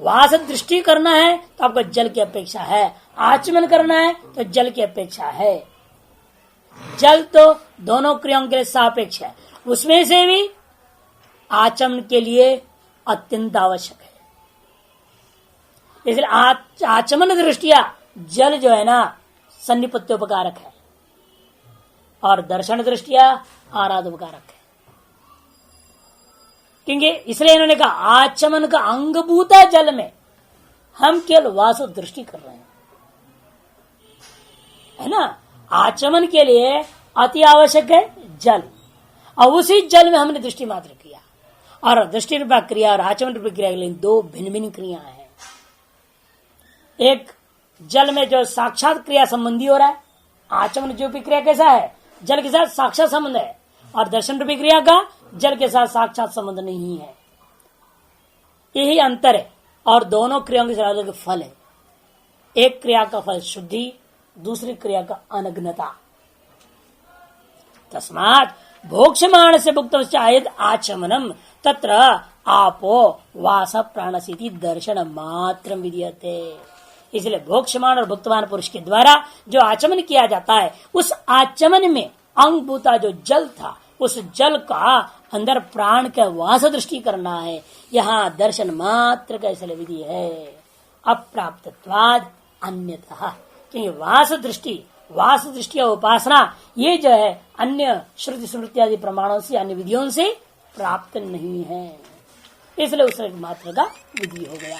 वास दृष्टि करना है तो आपको जल की अपेक्षा है, आचमन करना है तो जल की अपेक्षा है। जल तो दोनों क्रियाओं के लिए सापेक्ष है, उसमें से भी आचमन के लिए अत्यंत आवश्यक है। इसलिए आचमन दृष्टिया जल जो है ना सन्निपत्योपकारक है, और दर्शन दृष्टिया आराधोपकारक है। क्योंकि इसलिए इन्होंने कहा आचमन का अंगभूता जल में, हम केवल वासो दृष्टि कर रहे हैं, है ना। आचमन के लिए अति आवश्यक है जल, और उसी जल में हमने दृष्टि मात्र किया, और दृष्टि रूपा क्रिया और आचमन रूपी क्रिया के लिए दो भिन्न भिन्न क्रिया है। एक जल में जो साक्षात क्रिया संबंधी हो रहा है, आचमन जो भी क्रिया कैसा है, जल के साथ साक्षात संबंध है, और दर्शन रूपी क्रिया का जल के साथ साक्षात संबंध नहीं है। यही अंतर है, और दोनों क्रियाओं के अलग फल है। एक क्रिया का फल शुद्धि, दूसरी क्रिया का अनग्नता। तस्मात् भोक्ष्यमाण से भुक्त आचमनम तत्र आपो वास प्राणसीति दर्शन मात्र विधीयते। इसलिए भोक्ष्यमाण और भुक्तमान पुरुष के द्वारा जो आचमन किया जाता है, उस आचमन में अंगभूता जो जल था, उस जल का अंदर प्राण का वास दृष्टि करना है। यहाँ दर्शन मात्र का इसलिए विधि है। अप्राप्तत्वाद अन्यतः, क्योंकि वास दृष्टि और उपासना ये जो है अन्य श्रुति स्मृति आदि प्रमाणों से, अन्य विधियों से प्राप्त नहीं है, इसलिए उस मात्र का विधि हो गया।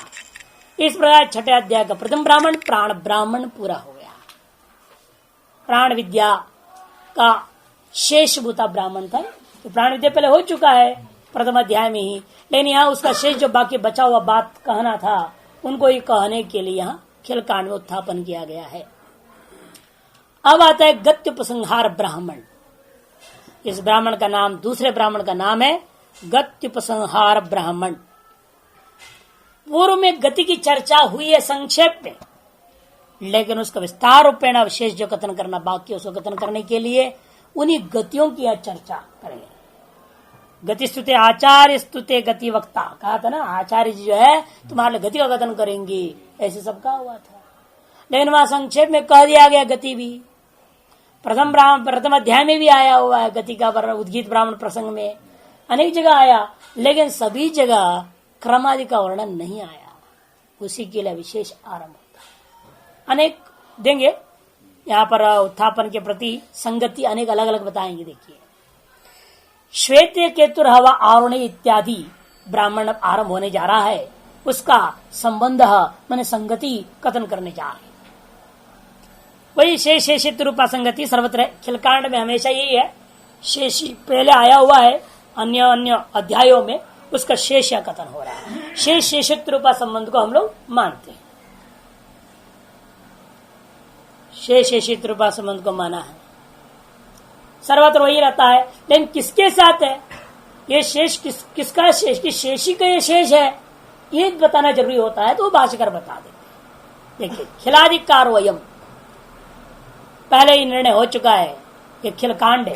इस प्रकार छठे अध्याय का प्रथम ब्राह्मण प्राण ब्राह्मण पूरा हो गया। प्राण विद्या का शेषभूता ब्राह्मण था, तो प्राण विद्या पहले हो चुका है प्रथम अध्याय में ही, लेकिन यहाँ उसका शेष जो बाकी बचा हुआ बात कहना था, उनको ही कहने के लिए यहाँ खिलकांड में उत्थापन किया गया है। अब आता है गत्युपसंहार ब्राह्मण। इस ब्राह्मण का नाम, दूसरे ब्राह्मण का नाम है गत्युपसंहार ब्राह्मण। पूर्व में गति की चर्चा हुई है संक्षेप में, लेकिन उसका विस्तार रूपेण विशेष जो कथन करना बाकी, उसको कथन करने के लिए उन्हीं गतियों की चर्चा करेंगे। गति स्तुते आचार्य स्तुते गति वक्ता, कहा था ना, आचार्य जी जो है तुम्हारे गति का कथन करेंगे, ऐसे सब कहा हुआ था। लेकिन वहां संक्षेप में कह दिया गया गति भी प्रथम अध्याय में भी आया हुआ है। गति का उद्गीत ब्राह्मण प्रसंग में अनेक जगह आया, लेकिन सभी जगह क्रमादि का वर्णन नहीं आया। उसी के लिए विशेष आरंभ होता है। अनेक देंगे यहाँ पर उत्थापन के प्रति संगति अनेक अलग अलग बताएंगे। देखिए, श्वेत केतुर हवा आरुण इत्यादि ब्राह्मण आरंभ होने जा रहा है, उसका संबंध माने संगति कथन करने जा रहे हैं। वही शेषित रूपा संगति सर्वत्र खिलकांड में हमेशा यही है। शेषी पहले आया हुआ है, अन्य अन्य अध्यायों में उसका शेष या कथन हो रहा है। शेषित रूपा संबंध को हम लोग मानते हैं, शेषित रूपा संबंध को माना है, सर्वत्र वही रहता है। लेकिन किसके साथ है ये शेष, किसका शेष, कि शेषी का ये शेष है, ये बताना जरूरी होता है, तो वो भाष्यकार बता देते। देखिए, खिलाधिकार वयम पहले ही निर्णय हो चुका है कि खिल कांड है,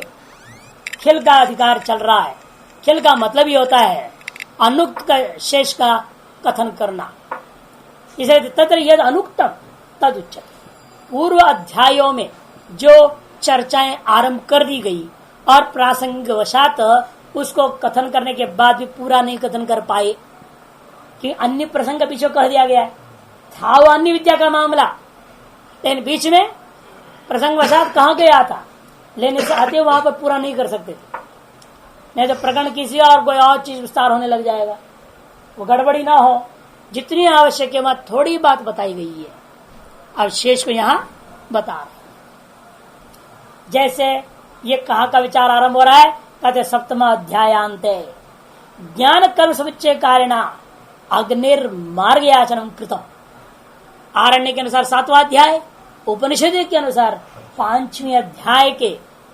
खिल का अधिकार चल रहा है। खिल का मतलब ही होता है अनुक्त का शेष का कथन करना। इसे तत्र यद अनुक्तम तद उच्चते। पूर्व अध्यायों में जो चर्चाएं आरंभ कर दी गई और प्रासंगिक वशात उसको कथन करने के बाद भी पूरा नहीं कथन कर पाए, कि अन्य प्रसंग का पीछे कह दिया गया है, था वो अन्य विद्या का मामला, लेकिन बीच में प्रसंग वशात कहाँ गया था, लेने से आते वहां पर पूरा नहीं कर सकते थे। नहीं तो प्रकरण किसी और कोई और चीज विस्तार होने लग जाएगा, वो गड़बड़ी ना हो। जितनी आवश्यक है वहां थोड़ी बात बताई गई है, अब शेष को यहां बता रहे। जैसे ये कहाँ का विचार आरंभ हो रहा है, कहते सप्तम अध्यायांत ज्ञान कर्म समुच्चय कारिणा अग्निर्मार्ग याचनम कृतम। आरण्य के अनुसार 7वां अध्याय, उपनिषद के अनुसार 5वें अध्याय के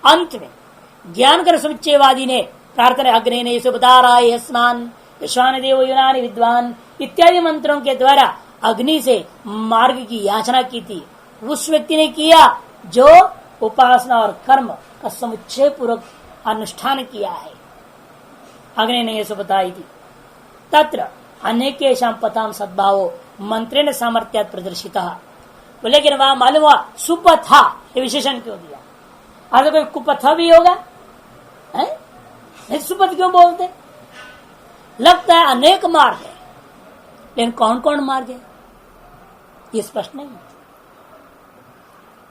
अंत में ज्ञान कर्म समुच्चयवादी ने प्रार्थना अग्नि ने सुबदाराय स्नान विश्वान देव युनानि विद्वान इत्यादि मंत्रों के द्वारा अग्नि से मार्ग की याचना की थी। उस व्यक्ति ने किया जो उपासना और कर्म का समुच्चय पूर्वक अनुष्ठान किया है। अग्नि ने यह बताई थी। तत्र अनेकेषां पथाम सद्भावो मंत्रेण सामर्थ्य प्रदर्शिता। लेकिन वहां मालूम हुआ सुपथा, ये विशेषण क्यों दिया? अगर कोई कुपथा भी होगा है? सुपथ क्यों बोलते? लगता है अनेक मार्ग है, लेकिन कौन कौन मार्ग है ये स्पष्ट नहीं।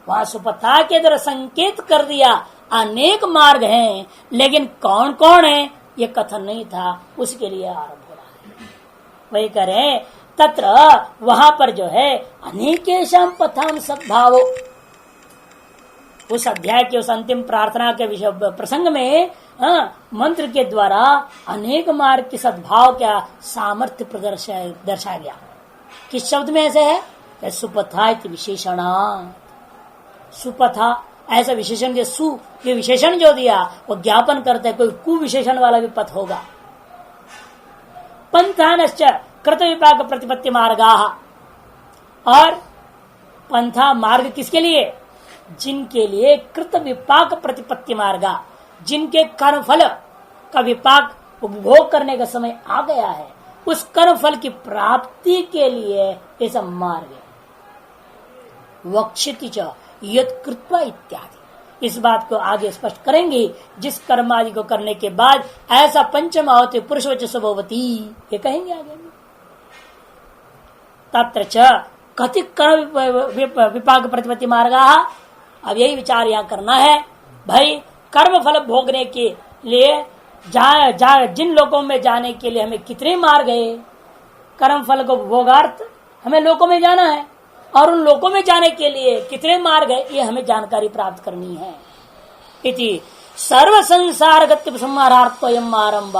वहां सुपथा के द्वारा संकेत कर दिया अनेक मार्ग हैं, लेकिन कौन कौन है ये कथन नहीं था, उसके लिए आरंभ हो रहा है। वही करें तत्र वहां पर जो है अनेकेषां पथाम सद्भावो, उस अध्याय के उस अंतिम प्रार्थना के विषय प्रसंग में मंत्र के द्वारा अनेक मार्ग के सद्भाव का सामर्थ्य दर्शाया गया। किस शब्द में ऐसे है? सुपथा इति विशेषणा। सुपथा ऐसा विशेषण के सु के विशेषण जो दिया वो ज्ञापन करते कोई कुविशेषण वाला भी पथ होगा। पंथानश्च कृत विपाक प्रतिपत्ति मार्गा, और पंथा मार्ग किसके लिए? जिनके लिए कृत विपाक प्रतिपत्ति मार्गा, जिनके कर्मफल का विपाक उपभोग करने का समय आ गया है, उस कर्मफल की प्राप्ति के लिए ये सब मार्ग है। वक्षिति च यत् कृत्वा इत्यादि, इस बात को आगे स्पष्ट करेंगे। जिस कर्म आदि को करने के बाद ऐसा पंचम होते पुरुषवच स्वभवती, ये कहेंगे आगे। तत्र च कथित कर्म विपाक प्रतिपत्ति मार्गा, अब यही विचार यहाँ करना है। भाई कर्म फल भोगने के लिए जिन लोकों में जाने के लिए हमें कितने मार्ग है, कर्म फल को भोगार्थ हमें लोकों में जाना है, और उन लोकों में जाने के लिए कितने मार्ग है ये हमें जानकारी प्राप्त करनी है। इति सर्व संसार गति संहारार्थोयम आरंभ,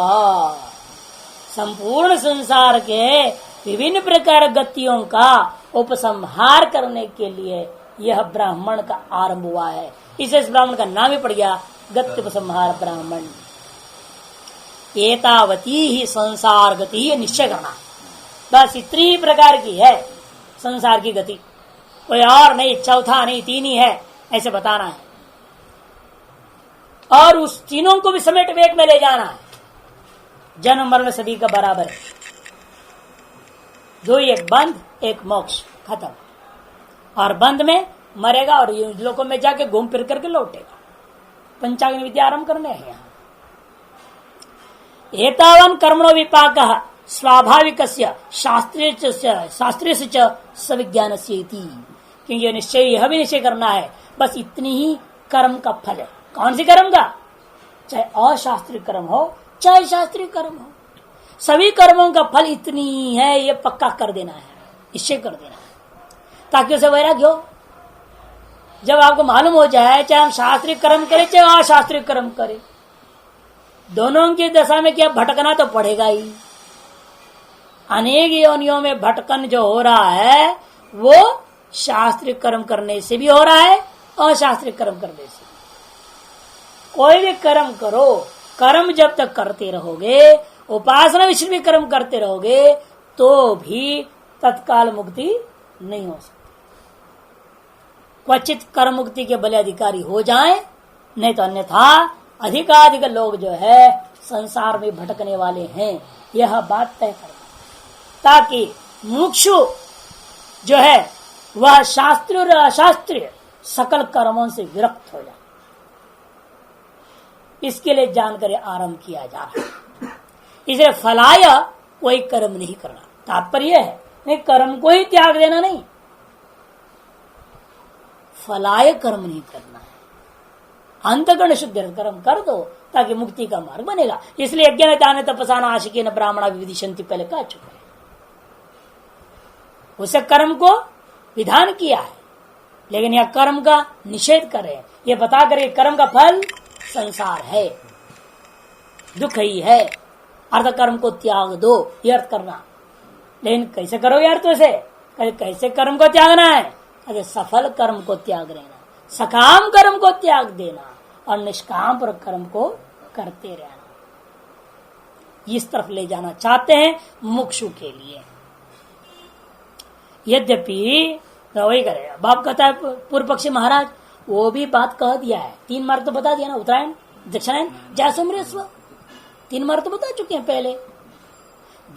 संपूर्ण संसार के विभिन्न प्रकार गतियों का उपसंहार करने के लिए यह ब्राह्मण का आरंभ हुआ है। इसे इस ब्राह्मण का नाम ही पड़ गया गति उपसंहार ब्राह्मण। एतावती ही संसार गति निश्चय करना, बस इतनी प्रकार की है संसार की गति, कोई और नहीं, चौथा नहीं, तीन ही है, ऐसे बताना है। और उस तीनों को भी समेट वेग में ले जाना है। जन्म मरण सभी का बराबर है, दो, एक बंध एक मोक्ष, खत्म। और बंध में मरेगा और लोकों में जाके घूम फिर करके लौटेगा। पंचाग्नि विद्या आरंभ करने हैं यहाँ। एतावन कर्मणो विपाक स्वाभाविक शास्त्रीय सविज्ञान से, क्योंकि निश्चय यह भी निश्चय करना है बस इतनी ही कर्म का फल है। कौन सी कर्म का? चाहे अशास्त्रीय कर्म हो चाहे शास्त्रीय कर्म हो, सभी कर्मों का फल इतनी है, ये पक्का कर देना है, निश्चय कर देना है, ताकि उसे वैराग्य हो। जब आपको मालूम हो जाए चाहे हम शास्त्रीय कर्म करें चाहे अशास्त्रीय कर्म करें, दोनों की दशा में क्या भटकना तो पड़ेगा ही। अनेक योनियों में भटकन जो हो रहा है वो शास्त्रीय कर्म करने से भी हो रहा है और अशास्त्रीय कर्म करने से। कोई भी कर्म करो, कर्म जब तक करते रहोगे, उपासना विषय भी कर्म करते रहोगे, तो भी तत्काल मुक्ति नहीं हो सकती। क्वचित कर्म मुक्ति के बले अधिकारी हो जाएं, नहीं तो अन्यथा अधिकाधिक लोग जो है संसार में भटकने वाले हैं। यह बात तय करना, ताकि मुमुक्षु जो है वह शास्त्रीय और अशास्त्रीय सकल कर्मों से विरक्त हो जाए, इसके लिए जानकारी आरंभ किया जा रहा है। इसलिए फलाय कोई कर्म नहीं करना, तात्पर्य है नहीं कर्म को ही त्याग देना नहीं, फलाय कर्म नहीं करना है। अंतकरण शुद्ध कर्म कर दो ताकि मुक्ति का मार्ग बनेगा। इसलिए यज्ञ दान तपसा आशिकी न ब्राह्मणा विविधिशन्ति पहले कह चुके हैं। उसे कर्म को विधान किया है, लेकिन यह कर्म का निषेध करे, ये बता कर कर्म का फल संसार है, दुख ही है, अर्थ कर्म को त्याग दो, ये अर्थ करना। लेकिन कैसे करोगे अर्थ से? कैसे कर्म को त्यागना है? अरे सफल कर्म को त्याग देना, सकाम कर्म को त्याग देना और निष्काम पर कर्म को करते रहना, इस तरफ ले जाना चाहते हैं मुक्षु के लिए। यद्यपि वही करेगा, बाप कहता है पूर्व पक्षी महाराज वो भी बात कह दिया है, 3 मार्ग तो बता दिया ना, उत्तरायण दक्षिणायन जयसुमरेश्व 3 मार्ग तो बता चुके हैं पहले।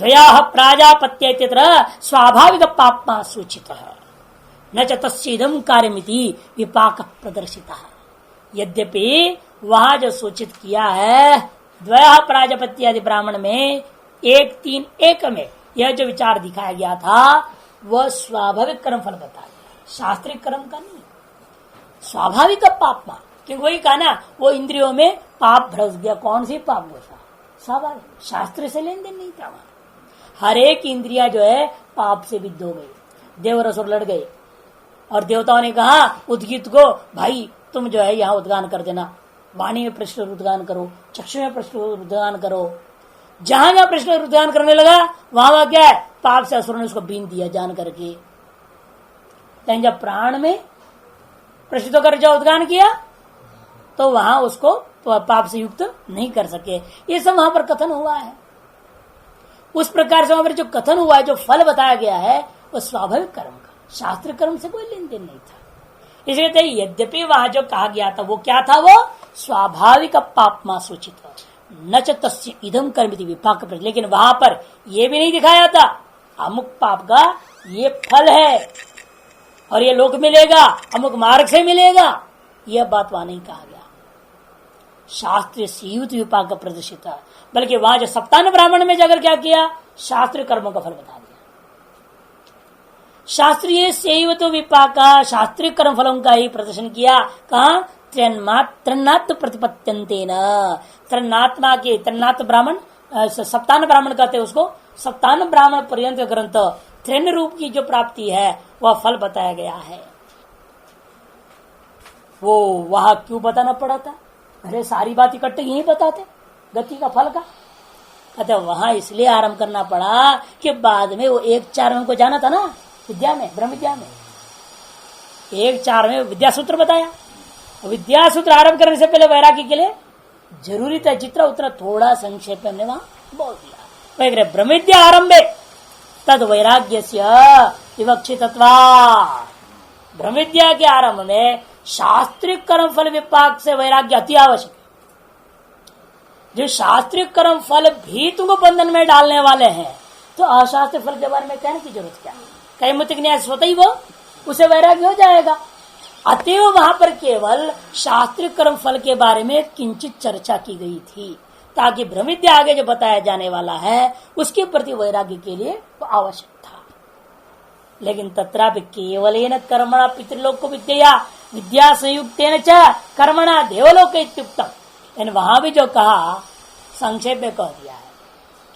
द्वया प्राजापत्य स्वाभाविक पापमा सूचित न च तस्दम कार्यमिति विपाक प्रदर्शिता। यद्यपि वहां जो सूचित किया है द्वया प्राजापत्य आदि ब्राह्मण में 1-3-1 में यह जो विचार दिखाया गया था वह स्वाभाविक कर्म फल बताया गया, शास्त्रीय कर्म का नहीं, स्वाभाविक पापमा। क्योंकि वही कहा ना, वो इंद्रियों में पाप भ्रस गया। कौन सी पाप घुसा? स्वाभाविक, शास्त्र से लेन देन नहीं था वहां। हर एक इंद्रिया जो है पाप से विद्ध हो गई, देव असुर लड़ गए और देवताओं ने कहा उद्गीत को, भाई तुम जो है यहाँ उद्गान कर देना, वाणी में प्रश्न उद्गान करो, चक्षु में प्रश्न उद्गान करो। जहां जहां प्रश्न उद्गान करने लगा वहां क्या है, पाप से असुर ने उसको बीन दिया जान करके। लेकिन जब प्राण में प्रसिद्ध होकर जो उद्गान किया तो वहां उसको पाप से युक्त नहीं कर सके। ये सब वहां पर कथन हुआ है। उस प्रकार से वहां पर जो कथन हुआ है, जो फल बताया गया है, वो स्वाभाविक कर्म का, शास्त्र कर्म से कोई लेन देन नहीं था। इसलिए यद्यपि वहां जो कहा गया था वो क्या था, वो स्वाभाविक पापमा सूचित न च तस्य इदम कर्म विपाक, लेकिन वहां पर यह भी नहीं दिखाया था अमुक पाप का ये फल है और ये लोक मिलेगा, अमुक मार्ग से मिलेगा, यह बात वहां नहीं कहा गया। शास्त्रीय सीयुत विपाक प्रदर्शित, बल्कि वहां जो सप्तान ब्राह्मण में जाकर क्या किया, शास्त्रीय कर्मों का फल बता दिया। शास्त्रीय सेवतो विपाका, शास्त्रीय कर्म फलों का ही प्रदर्शन किया। कहा, त्रिनात्म प्रतिपत्यंतेन, त्रिनात्मा के, त्रिनात्म ब्राह्मण, सप्तान ब्राह्मण कहते हैं उसको, सप्तान ब्राह्मण पर्यंत ग्रंथ त्रिन रूप की जो प्राप्ति है वह फल बताया गया है। वो वहां क्यों बताना पड़ा था, अरे सारी बात इकट्ठे यही बताते गति का फल का। कहते वहां इसलिए आरंभ करना पड़ा कि बाद में वो 1-4 में को जाना था ना, विद्या में, ब्रह्म विद्या में 1-4 में विद्या सूत्र बताया। विद्या सूत्र आरंभ करने से पहले वैराग्य के लिए जरूरी था जितना उतना थोड़ा संक्षेप में हमने वहां बोल दिया। ब्रह्म विद्या आरंभे तद वैराग्य से विवक्षितत्वा, ब्रह्म विद्या के आरंभ में शास्त्रीय कर्म फल विपाक से वैराग्य अति आवश्यक है। जो शास्त्रीय कर्म फल भी तुमको बंधन में डालने वाले हैं तो अशास्त्रीय फल के बारे में कहने की जरूरत क्या है, कैमुतिक न्याय स्वतः ही वो उसे वैराग्य हो जाएगा। अतएव वहां पर केवल शास्त्रीय कर्म फल के बारे में किंचित चर्चा की गई थी ताकि ब्रह्म विद्या आगे जो बताया जाने वाला है उसके प्रति वैराग्य के लिए वो आवश्यक था। लेकिन तत्रापि केवल कर्मणा पितृलोक को विद्या विद्या संयुक्तेन च कर्मणा देवलोक इत्युक्तम, वहां भी जो कहा संक्षेप में कह दिया है।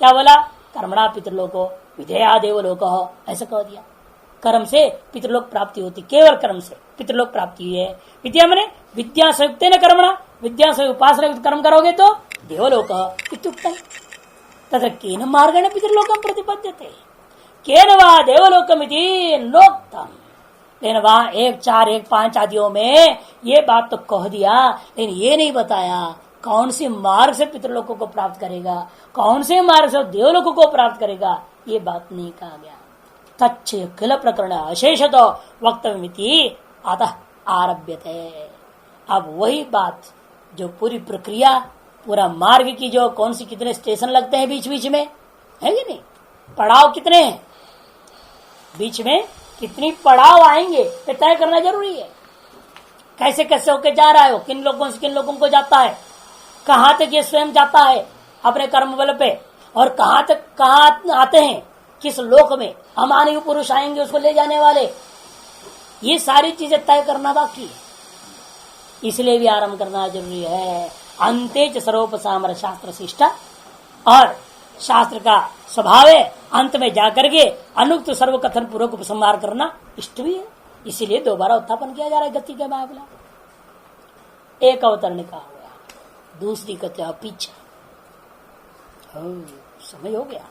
क्या बोला, कर्मणा पितृलोको विधेया देवलोक, ऐसा कह दिया। कर्म से पितृलोक प्राप्ति होती, केवल कर्म से पितृलोक प्राप्ति है। विद्या मैंने विद्या संयुक्तेन कर्मणा, विद्या से उपासना कर्म करोगे तो देवलोक इत्युक्तम, तथा केन मार्गेण पितृलोकम प्रतिपद्यते, केन वा देवलोकमिति नोक्तम। लेकिन वहां 1-4, 1-5 आदियों में ये बात तो कह दिया, लेकिन ये नहीं बताया कौन सी मार्ग से पितृलोकों को प्राप्त करेगा, कौन से मार्ग से देवलोकों को प्राप्त करेगा, ये बात नहीं कहा गया। तच्छ किल प्रकरण अशेषतो वक्तव्यमिति अतः आरभ्यते। अब वही बात जो पूरी प्रक्रिया, पूरा मार्ग की जो कौन सी कितने स्टेशन लगते हैं बीच बीच में, है कि नहीं, पड़ाव कितने हैं, बीच में कितनी पड़ाव आएंगे ये तय करना जरूरी है। कैसे कैसे होके जा रहा है वो, किन लोगों से किन लोगों को जाता है, कहां तक ये स्वयं जाता है अपने कर्म बल पे, और कहां तक कहां आते हैं, किस लोक में अमानवीय पुरुष आएंगे उसको ले जाने वाले, ये सारी चीजें तय करना बाकी है। इसलिए भी आरंभ करना जरूरी है। अंते सर्वोपसामर शास्त्र शिष्टा, और शास्त्र का स्वभाव है अंत में जाकर के अनुक्त सर्व कथन पूर्वक उपसंहार करना इष्ट भी है। इसीलिए दोबारा उत्थापन किया जा रहा है गति के मामला। एक अवतरण का हो गया, दूसरी कथ्या पीछा, समय हो गया।